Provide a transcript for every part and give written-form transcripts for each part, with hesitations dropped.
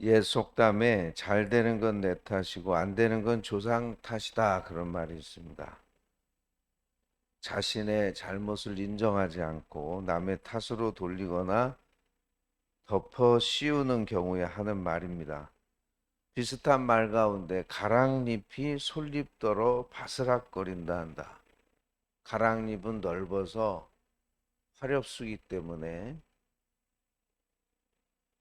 옛 속담에 잘 되는 건 내 탓이고 안 되는 건 조상 탓이다 그런 말이 있습니다. 자신의 잘못을 인정하지 않고 남의 탓으로 돌리거나 덮어 씌우는 경우에 하는 말입니다. 비슷한 말 가운데 가랑잎이 솔잎더러 바스락거린다 한다. 가랑잎은 넓어서 화렵수기 때문에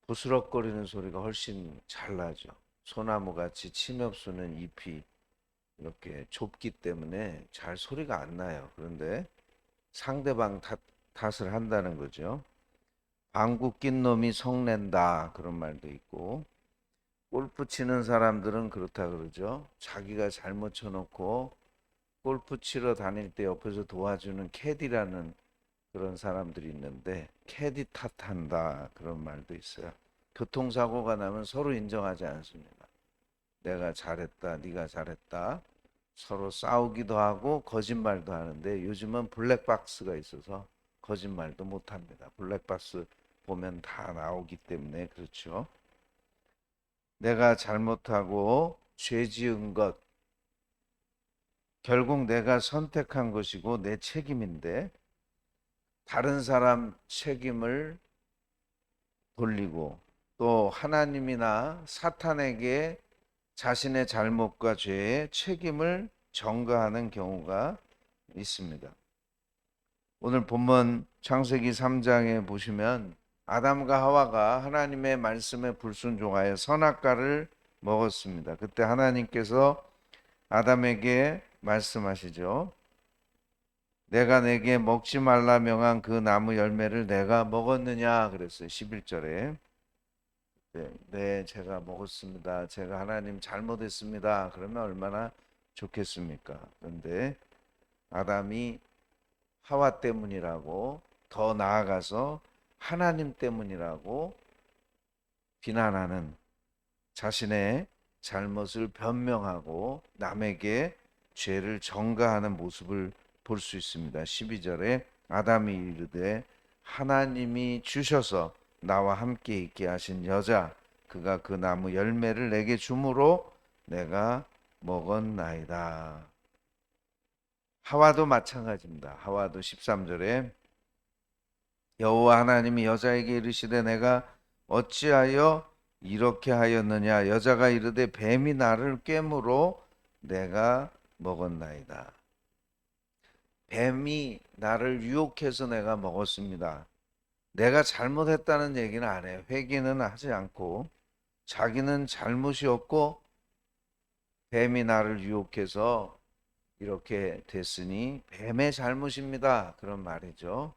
부스럭거리는 소리가 훨씬 잘 나죠. 소나무같이 침엽수는 잎이 이렇게 좁기 때문에 잘 소리가 안 나요. 그런데 상대방 탓을 한다는 거죠. 방구 낀 놈이 성낸다 그런 말도 있고, 골프 치는 사람들은 그렇다 그러죠. 자기가 잘못 쳐놓고 골프 치러 다닐 때 옆에서 도와주는 캐디라는 그런 사람들이 있는데 캐디 탓한다 그런 말도 있어요. 교통사고가 나면 서로 인정하지 않습니다. 내가 잘했다, 네가 잘했다. 서로 싸우기도 하고 거짓말도 하는데 요즘은 블랙박스가 있어서 거짓말도 못 합니다. 블랙박스 보면 다 나오기 때문에 그렇죠. 내가 잘못하고 죄 지은 것, 결국 내가 선택한 것이고 내 책임인데 다른 사람 책임을 돌리고 또 하나님이나 사탄에게 자신의 잘못과 죄의 책임을 전가하는 경우가 있습니다. 오늘 본문 창세기 3장에 보시면 아담과 하와가 하나님의 말씀에 불순종하여 선악과를 먹었습니다. 그때 하나님께서 아담에게 말씀하시죠. 내가 내게 먹지 말라 명한 그 나무 열매를 내가 먹었느냐 그랬어요. 11절에. 네, 제가 먹었습니다. 제가 하나님 잘못했습니다. 그러면 얼마나 좋겠습니까? 그런데 아담이 하와 때문이라고, 더 나아가서 하나님 때문이라고 비난하는, 자신의 잘못을 변명하고 남에게 죄를 전가하는 모습을 볼 수 있습니다. 12절에 아담이 이르되 하나님이 주셔서 나와 함께 있게 하신 여자 그가 그 나무 열매를 내게 주므로 내가 먹었나이다. 하와도 마찬가지입니다. 하와도 13절에 여호와 하나님이 여자에게 이르시되 내가 어찌하여 이렇게 하였느냐 여자가 이르되 뱀이 나를 꿰므로 내가 먹었나이다. 뱀이 나를 유혹해서 내가 먹었습니다. 내가 잘못했다는 얘기는 안 해요. 회개는 하지 않고 자기는 잘못이 없고 뱀이 나를 유혹해서 이렇게 됐으니 뱀의 잘못입니다. 그런 말이죠.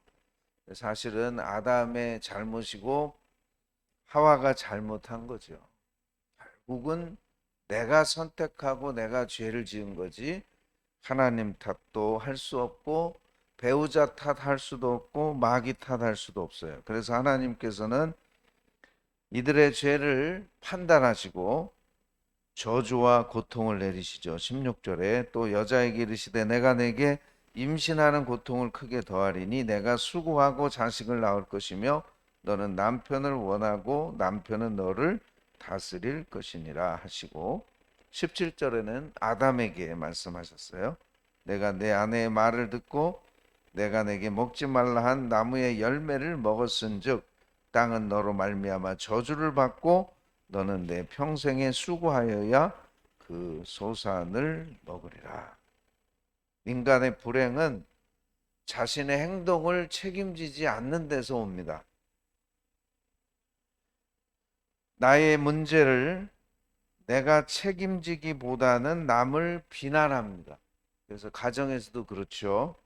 사실은 아담의 잘못이고 하와가 잘못한 거죠. 결국은 내가 선택하고 내가 죄를 지은 거지 하나님 탓도 할 수 없고 배우자 탓할 수도 없고 마귀 탓할 수도 없어요. 그래서 하나님께서는 이들의 죄를 판단하시고 저주와 고통을 내리시죠. 16절에 또 여자에게 이르시되 내가 내게 임신하는 고통을 크게 더하리니 내가 수고하고 자식을 낳을 것이며 너는 남편을 원하고 남편은 너를 다스릴 것이니라 하시고 17절에는 아담에게 말씀하셨어요. 내가 내 아내의 말을 듣고 내가 내게 먹지 말라 한 나무의 열매를 먹었은즉 땅은 너로 말미암아 저주를 받고 너는 내 평생에 수고하여야 그 소산을 먹으리라. 인간의 불행은 자신의 행동을 책임지지 않는 데서 옵니다. 나의 문제를 내가 책임지기보다는 남을 비난합니다. 그래서 가정에서도 그렇죠.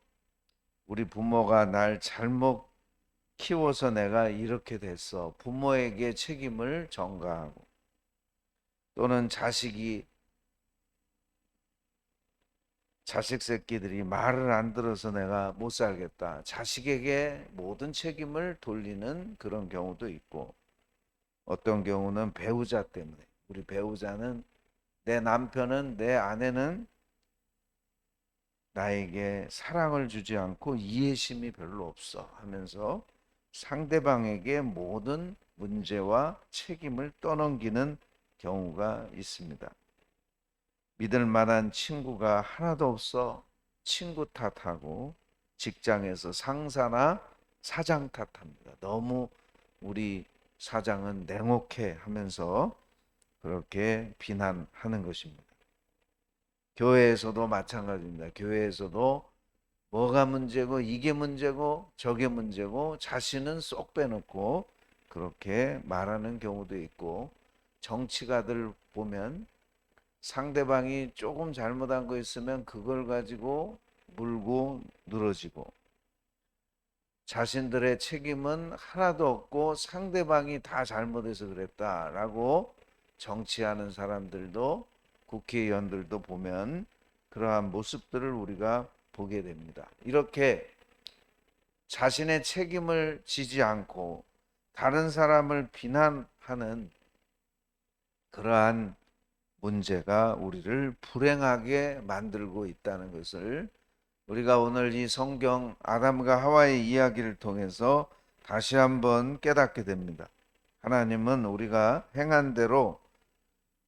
우리 부모가 날 잘못 키워서 내가 이렇게 됐어. 부모에게 책임을 전가하고 또는 자식 새끼들이 말을 안 들어서 내가 못 살겠다. 자식에게 모든 책임을 돌리는 그런 경우도 있고 어떤 경우는 배우자 때문에 우리 배우자는 내 남편은 내 아내는 나에게 사랑을 주지 않고 이해심이 별로 없어 하면서 상대방에게 모든 문제와 책임을 떠넘기는 경우가 있습니다. 믿을 만한 친구가 하나도 없어 친구 탓하고 직장에서 상사나 사장 탓합니다. 너무 우리 사장은 냉혹해 하면서 그렇게 비난하는 것입니다. 교회에서도 마찬가지입니다. 교회에서도 뭐가 문제고 이게 문제고 저게 문제고 자신은 쏙 빼놓고 그렇게 말하는 경우도 있고, 정치가들 보면 상대방이 조금 잘못한 거 있으면 그걸 가지고 물고 늘어지고, 자신들의 책임은 하나도 없고 상대방이 다 잘못해서 그랬다라고 정치하는 사람들도, 국회의원들도 보면 그러한 모습들을 우리가 보게 됩니다. 이렇게 자신의 책임을 지지 않고 다른 사람을 비난하는 그러한 문제가 우리를 불행하게 만들고 있다는 것을 우리가 오늘 이 성경 아담과 하와의 이야기를 통해서 다시 한번 깨닫게 됩니다. 하나님은 우리가 행한 대로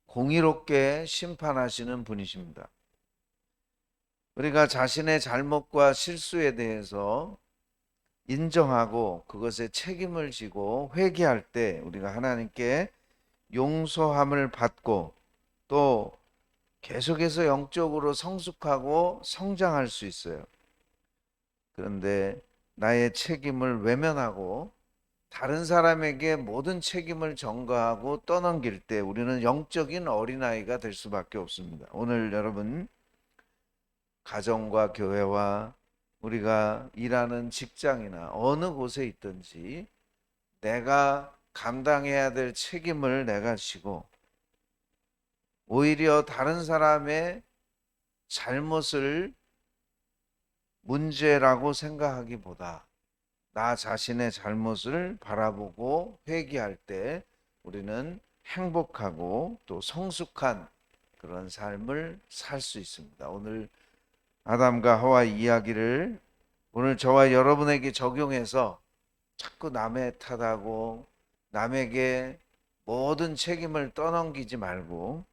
공의롭게 심판하시는 분이십니다. 우리가 자신의 잘못과 실수에 대해서 인정하고 그것에 책임을 지고 회개할 때 우리가 하나님께 용서함을 받고 또 계속해서 영적으로 성숙하고 성장할 수 있어요. 그런데 나의 책임을 외면하고 다른 사람에게 모든 책임을 전가하고 떠넘길 때 우리는 영적인 어린아이가 될 수밖에 없습니다. 오늘 여러분, 가정과 교회와 우리가 일하는 직장이나 어느 곳에 있든지 내가 감당해야 될 책임을 내가 지고, 오히려 다른 사람의 잘못을 문제라고 생각하기보다 나 자신의 잘못을 바라보고 회개할 때 우리는 행복하고 또 성숙한 그런 삶을 살 수 있습니다. 오늘 아담과 하와 이야기를 오늘 저와 여러분에게 적용해서 자꾸 남의 탓하고 남에게 모든 책임을 떠넘기지 말고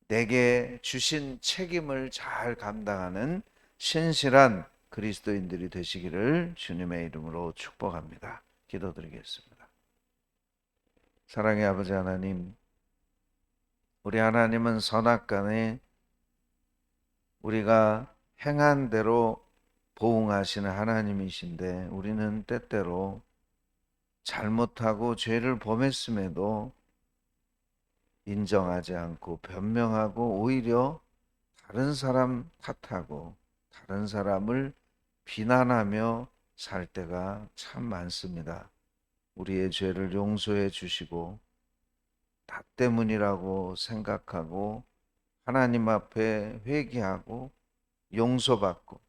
내게 주신 책임을 잘 감당하는 신실한 그리스도인들이 되시기를 주님의 이름으로 축복합니다. 기도드리겠습니다. 사랑의 아버지 하나님, 우리 하나님은 선악간에 우리가 행한 대로 보응하시는 하나님이신데, 우리는 때때로 잘못하고 죄를 범했음에도 인정하지 않고 변명하고 오히려 다른 사람 탓하고 다른 사람을 비난하며 살 때가 참 많습니다. 우리의 죄를 용서해 주시고 나 때문이라고 생각하고 하나님 앞에 회개하고 용서받고,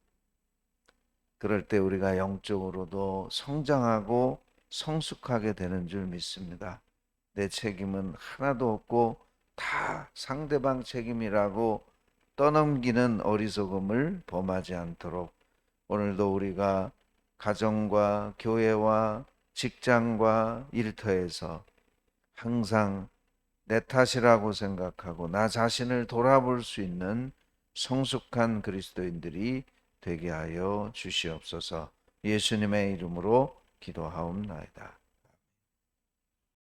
그럴 때 우리가 영적으로도 성장하고 성숙하게 되는 줄 믿습니다. 내 책임은 하나도 없고 다 상대방 책임이라고 떠넘기는 어리석음을 범하지 않도록 오늘도 우리가 가정과 교회와 직장과 일터에서 항상 내 탓이라고 생각하고 나 자신을 돌아볼 수 있는 성숙한 그리스도인들이 되게 하여 주시옵소서. 예수님의 이름으로 기도하옵나이다.